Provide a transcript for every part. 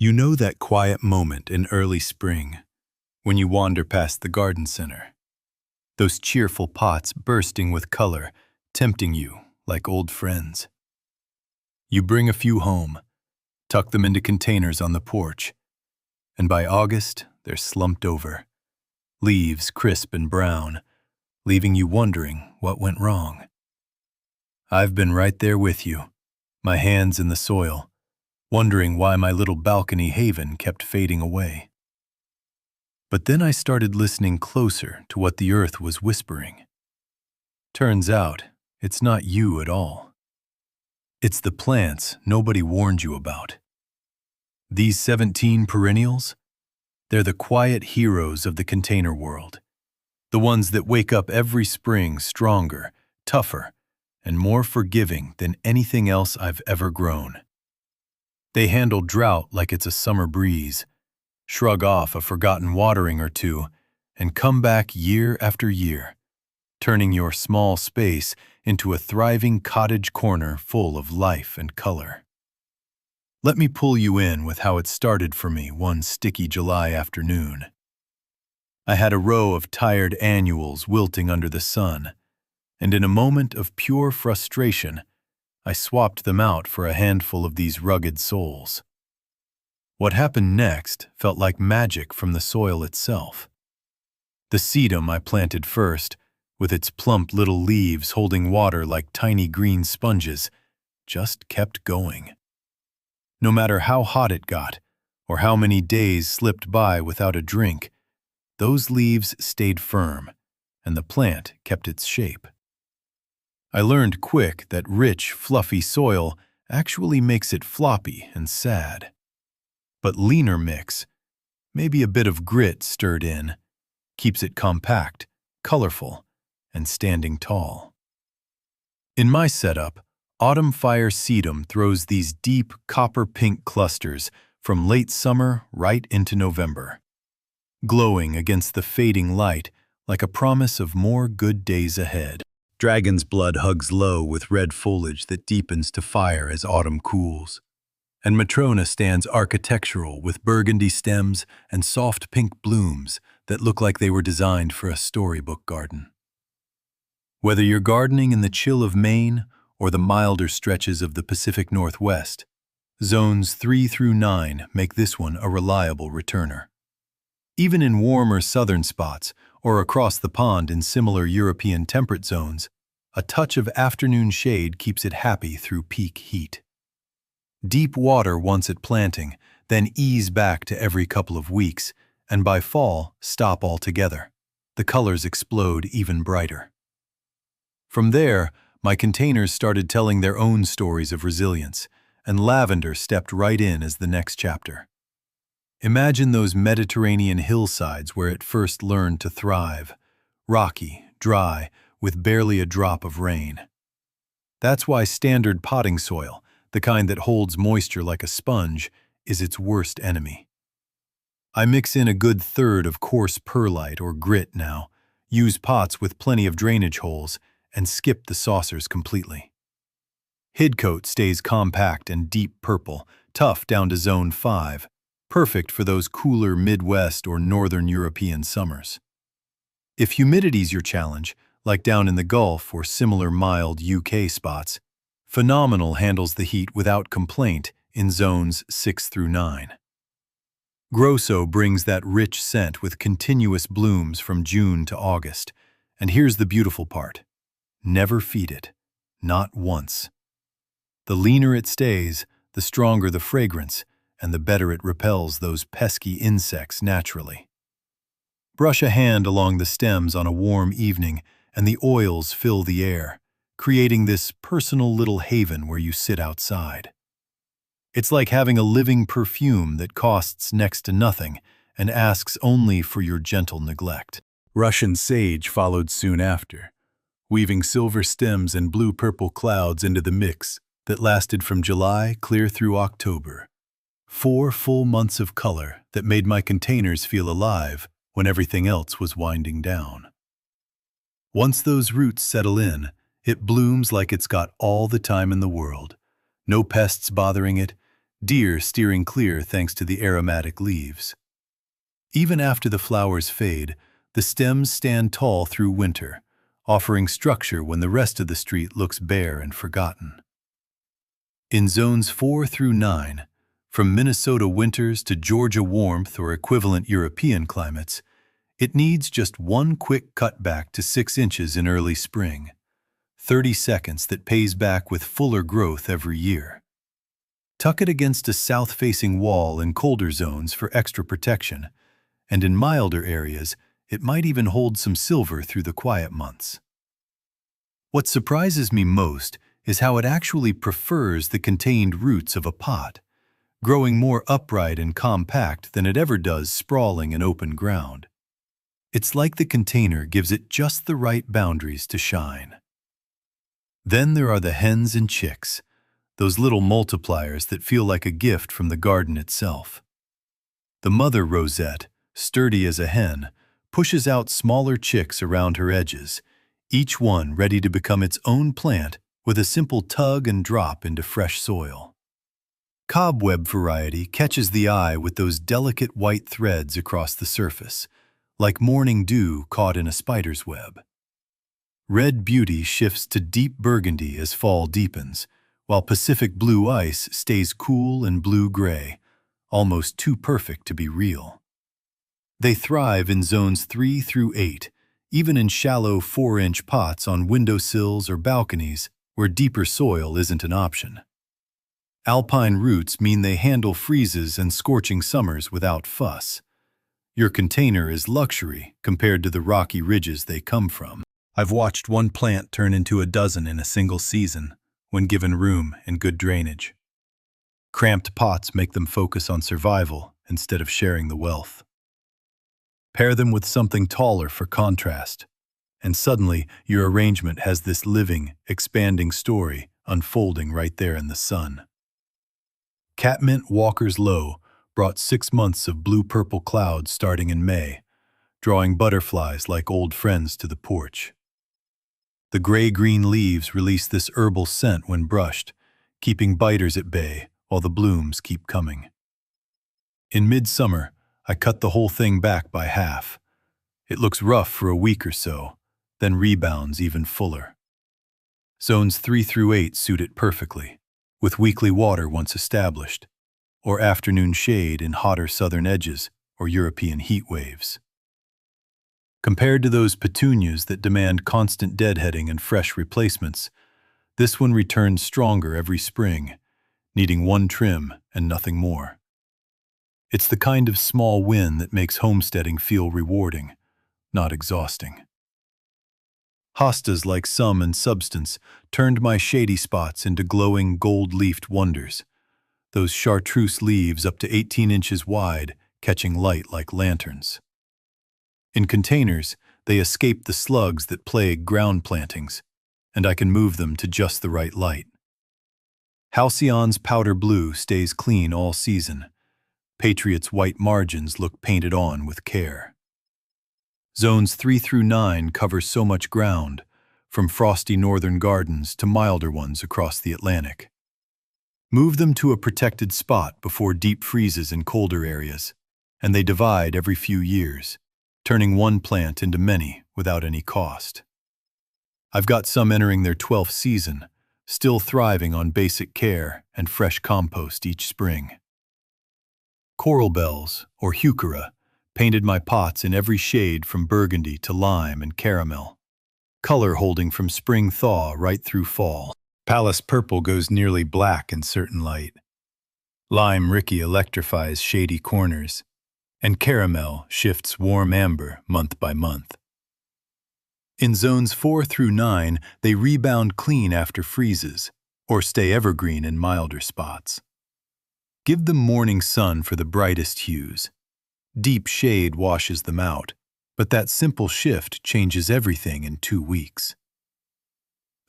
You know that quiet moment in early spring when you wander past the garden center. Those cheerful pots bursting with color, tempting you like old friends. You bring a few home, tuck them into containers on the porch, and by August they're slumped over, leaves crisp and brown, leaving you wondering what went wrong. I've been right there with you, my hands in the soil, wondering why my little balcony haven kept fading away. But then I started listening closer to what the earth was whispering. Turns out, it's not you at all. It's the plants nobody warned you about. These 17 perennials, they're the quiet heroes of the container world, the ones that wake up every spring stronger, tougher, and more forgiving than anything else I've ever grown. They handle drought like it's a summer breeze, shrug off a forgotten watering or two, and come back year after year, turning your small space into a thriving cottage corner full of life and color. Let me pull you in with how it started for me one sticky July afternoon. I had a row of tired annuals wilting under the sun, and in a moment of pure frustration, I swapped them out for a handful of these rugged souls. What happened next felt like magic from the soil itself. The sedum I planted first, with its plump little leaves holding water like tiny green sponges, just kept going. No matter how hot it got, or how many days slipped by without a drink, those leaves stayed firm, and the plant kept its shape. I learned quick that rich, fluffy soil actually makes it floppy and sad. But leaner mix, maybe a bit of grit stirred in, keeps it compact, colorful, and standing tall. In my setup, autumn fire sedum throws these deep copper-pink clusters from late summer right into November, glowing against the fading light like a promise of more good days ahead. Dragon's blood hugs low with red foliage that deepens to fire as autumn cools. And Matrona stands architectural with burgundy stems and soft pink blooms that look like they were designed for a storybook garden. Whether you're gardening in the chill of Maine or the milder stretches of the Pacific Northwest, zones 3 through 9 make this one a reliable returner. Even in warmer southern spots or across the pond in similar European temperate zones, a touch of afternoon shade keeps it happy through peak heat. Deep water once at planting, then ease back to every couple of weeks, and by fall, stop altogether. The colors explode even brighter. From there, my containers started telling their own stories of resilience, and lavender stepped right in as the next chapter. Imagine those Mediterranean hillsides where it first learned to thrive, rocky, dry, with barely a drop of rain. That's why standard potting soil, the kind that holds moisture like a sponge, is its worst enemy. I mix in a good third of coarse perlite or grit now, use pots with plenty of drainage holes, and skip the saucers completely. Hidcote stays compact and deep purple, tough down to zone 5, perfect for those cooler Midwest or Northern European summers. If humidity's your challenge, like down in the Gulf or similar mild UK spots, Phenomenal handles the heat without complaint in zones 6 through 9. Grosso brings that rich scent with continuous blooms from June to August, and here's the beautiful part. Never feed it, not once. The leaner it stays, the stronger the fragrance, and the better it repels those pesky insects naturally. Brush a hand along the stems on a warm evening, and the oils fill the air, creating this personal little haven where you sit outside. It's like having a living perfume that costs next to nothing and asks only for your gentle neglect. Russian sage followed soon after, weaving silver stems and blue-purple clouds into the mix that lasted from July clear through October. 4 full months of color that made my containers feel alive when everything else was winding down. Once those roots settle in, it blooms like it's got all the time in the world. No pests bothering it, deer steering clear thanks to the aromatic leaves. Even after the flowers fade, the stems stand tall through winter, offering structure when the rest of the street looks bare and forgotten. In zones 4 through 9, from Minnesota winters to Georgia warmth or equivalent European climates, it needs just one quick cutback to 6 inches in early spring, 30 seconds that pays back with fuller growth every year. Tuck it against a south-facing wall in colder zones for extra protection, and in milder areas, it might even hold some silver through the quiet months. What surprises me most is how it actually prefers the contained roots of a pot, growing more upright and compact than it ever does sprawling in open ground. It's like the container gives it just the right boundaries to shine. Then there are the hens and chicks, those little multipliers that feel like a gift from the garden itself. The mother rosette, sturdy as a hen, pushes out smaller chicks around her edges, each one ready to become its own plant with a simple tug and drop into fresh soil. Cobweb variety catches the eye with those delicate white threads across the surface, like morning dew caught in a spider's web. Red beauty shifts to deep burgundy as fall deepens, while Pacific blue ice stays cool and blue-gray, almost too perfect to be real. They thrive in zones 3 through 8, even in shallow 4-inch pots on windowsills or balconies where deeper soil isn't an option. Alpine roots mean they handle freezes and scorching summers without fuss. Your container is luxury compared to the rocky ridges they come from. I've watched one plant turn into a dozen in a single season when given room and good drainage. Cramped pots make them focus on survival instead of sharing the wealth. Pair them with something taller for contrast, and suddenly your arrangement has this living, expanding story unfolding right there in the sun. Catmint Walker's Low brought 6 months of blue-purple clouds starting in May, drawing butterflies like old friends to the porch. The gray-green leaves release this herbal scent when brushed, keeping biters at bay while the blooms keep coming. In midsummer, I cut the whole thing back by half. It looks rough for a week or so, then rebounds even fuller. Zones 3 through 8 suit it perfectly, with weekly water once established, or afternoon shade in hotter southern edges or European heat waves. Compared to those petunias that demand constant deadheading and fresh replacements, this one returns stronger every spring, needing one trim and nothing more. It's the kind of small win that makes homesteading feel rewarding, not exhausting. Hostas like sum and substance turned my shady spots into glowing gold-leafed wonders, those chartreuse leaves up to 18 inches wide catching light like lanterns. In containers, they escape the slugs that plague ground plantings, and I can move them to just the right light. Halcyon's powder blue stays clean all season. Patriot's white margins look painted on with care. Zones 3 through 9 cover so much ground, from frosty northern gardens to milder ones across the Atlantic. Move them to a protected spot before deep freezes in colder areas, and they divide every few years, turning one plant into many without any cost. I've got some entering their 12th season, still thriving on basic care and fresh compost each spring. Coral bells, or Heuchera, painted my pots in every shade from burgundy to lime and caramel, color holding from spring thaw right through fall. Palace purple goes nearly black in certain light. Lime Ricky electrifies shady corners, and caramel shifts warm amber month by month. In zones 4 through 9, they rebound clean after freezes, or stay evergreen in milder spots. Give them morning sun for the brightest hues. Deep shade washes them out, but that simple shift changes everything in 2 weeks.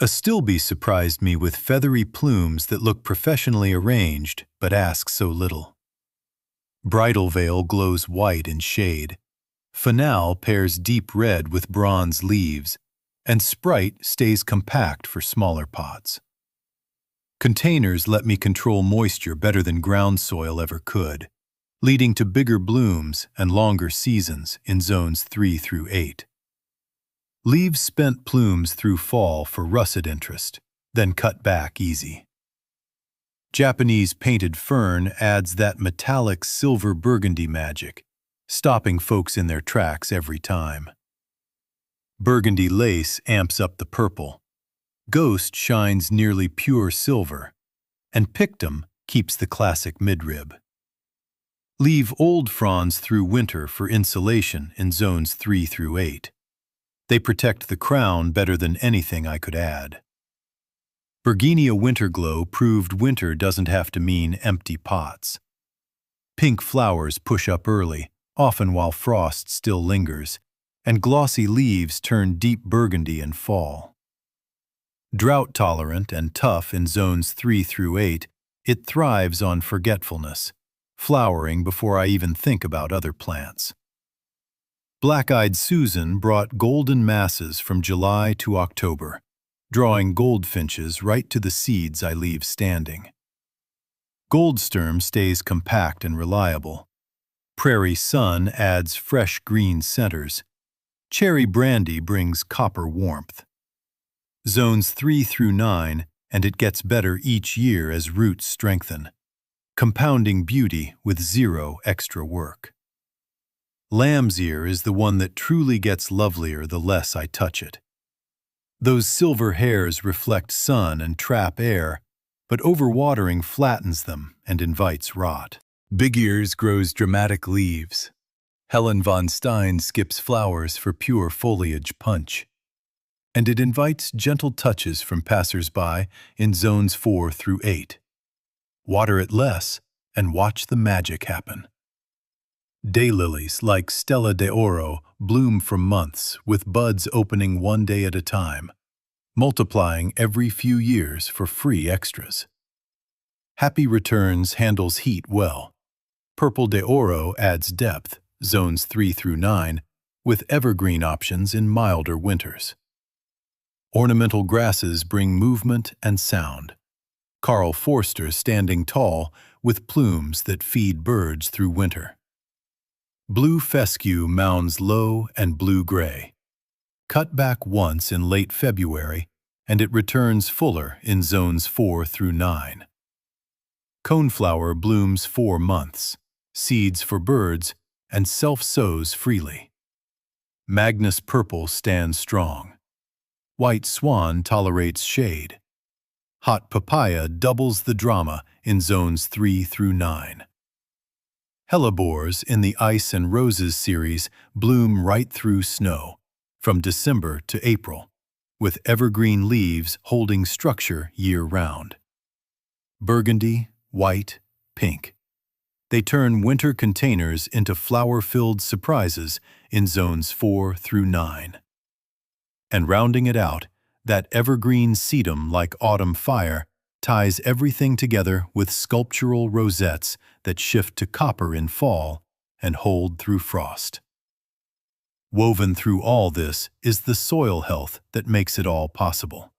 Astilbe surprised me with feathery plumes that look professionally arranged but ask so little. Bridal veil glows white in shade. Fennel pairs deep red with bronze leaves, and Sprite stays compact for smaller pots. Containers let me control moisture better than ground soil ever could, leading to bigger blooms and longer seasons in zones 3 through 8. Leave spent plumes through fall for russet interest, then cut back easy. Japanese painted fern adds that metallic silver burgundy magic, stopping folks in their tracks every time. Burgundy lace amps up the purple. Ghost shines nearly pure silver, and Pictum keeps the classic midrib. Leave old fronds through winter for insulation in zones 3 through 8. They protect the crown better than anything I could add. Bergenia Winterglow proved winter doesn't have to mean empty pots. Pink flowers push up early, often while frost still lingers, and glossy leaves turn deep burgundy in fall. Drought-tolerant and tough in zones 3 through 8, it thrives on forgetfulness, flowering before I even think about other plants. Black-eyed Susan brought golden masses from July to October, drawing goldfinches right to the seeds I leave standing. Goldsturm stays compact and reliable. Prairie Sun adds fresh green centers. Cherry Brandy brings copper warmth. Zones 3 through 9, and it gets better each year as roots strengthen, compounding beauty with zero extra work. Lamb's ear is the one that truly gets lovelier the less I touch it. Those silver hairs reflect sun and trap air, but overwatering flattens them and invites rot. Big Ears grows dramatic leaves. Helen von Stein skips flowers for pure foliage punch. And it invites gentle touches from passers-by in zones 4 through 8. Water it less and watch the magic happen. Daylilies like Stella de Oro bloom for months with buds opening one day at a time, multiplying every few years for free extras. Happy Returns handles heat well. Purple de Oro adds depth, zones 3 through 9, with evergreen options in milder winters. Ornamental Grasses bring movement and sound. Carl Forster standing tall with plumes that feed birds through winter. Blue fescue mounds low and blue-gray. Cut back once in late February, and it returns fuller in zones 4 through 9. Coneflower blooms 4 months, seeds for birds, and self-sows freely. Magnus Purple stands strong. White Swan tolerates shade. Hot Papaya doubles the drama in zones 3 through 9. Hellebores in the Ice and Roses series bloom right through snow, from December to April, with evergreen leaves holding structure year-round. Burgundy, white, pink. They turn winter containers into flower-filled surprises in zones 4 through 9. And rounding it out, that evergreen sedum like autumn fire ties everything together with sculptural rosettes that shift to copper in fall and hold through frost. Woven through all this is the soil health that makes it all possible.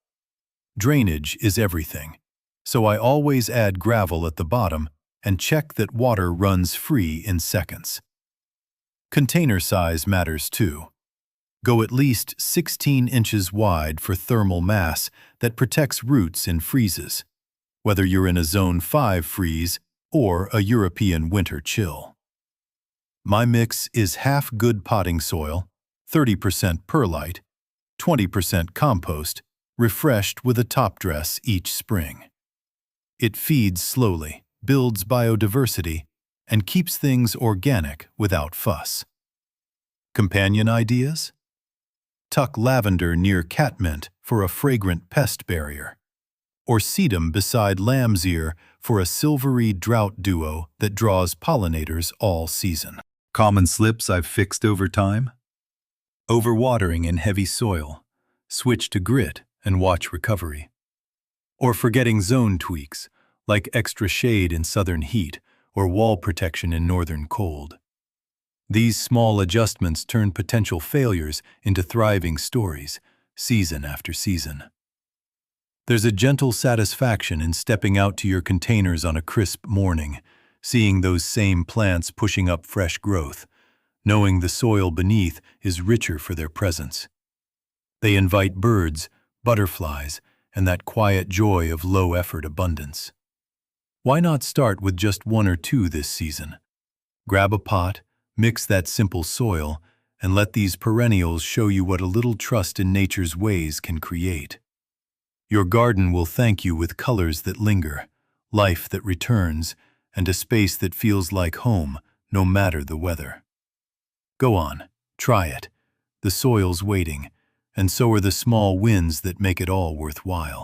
Drainage is everything, so I always add gravel at the bottom and check that water runs free in seconds. Container size matters too. Go at least 16 inches wide for thermal mass that protects roots in freezes, whether you're in a Zone 5 freeze or a European winter chill. My mix is half good potting soil, 30% perlite, 20% compost, refreshed with a top dress each spring. It feeds slowly, builds biodiversity, and keeps things organic without fuss. Companion ideas? Tuck lavender near catmint for a fragrant pest barrier, or sedum beside lamb's ear for a silvery drought duo that draws pollinators all season. Common slips I've fixed over time? Overwatering in heavy soil, switch to grit and watch recovery. Or forgetting zone tweaks, like extra shade in southern heat or wall protection in northern cold. These small adjustments turn potential failures into thriving stories, season after season. There's a gentle satisfaction in stepping out to your containers on a crisp morning, seeing those same plants pushing up fresh growth, knowing the soil beneath is richer for their presence. They invite birds, butterflies, and that quiet joy of low-effort abundance. Why not start with just one or two this season? Grab a pot, mix that simple soil, and let these perennials show you what a little trust in nature's ways can create. Your garden will thank you with colors that linger, life that returns, and a space that feels like home, no matter the weather. Go on, try it. The soil's waiting, and so are the small wins that make it all worthwhile.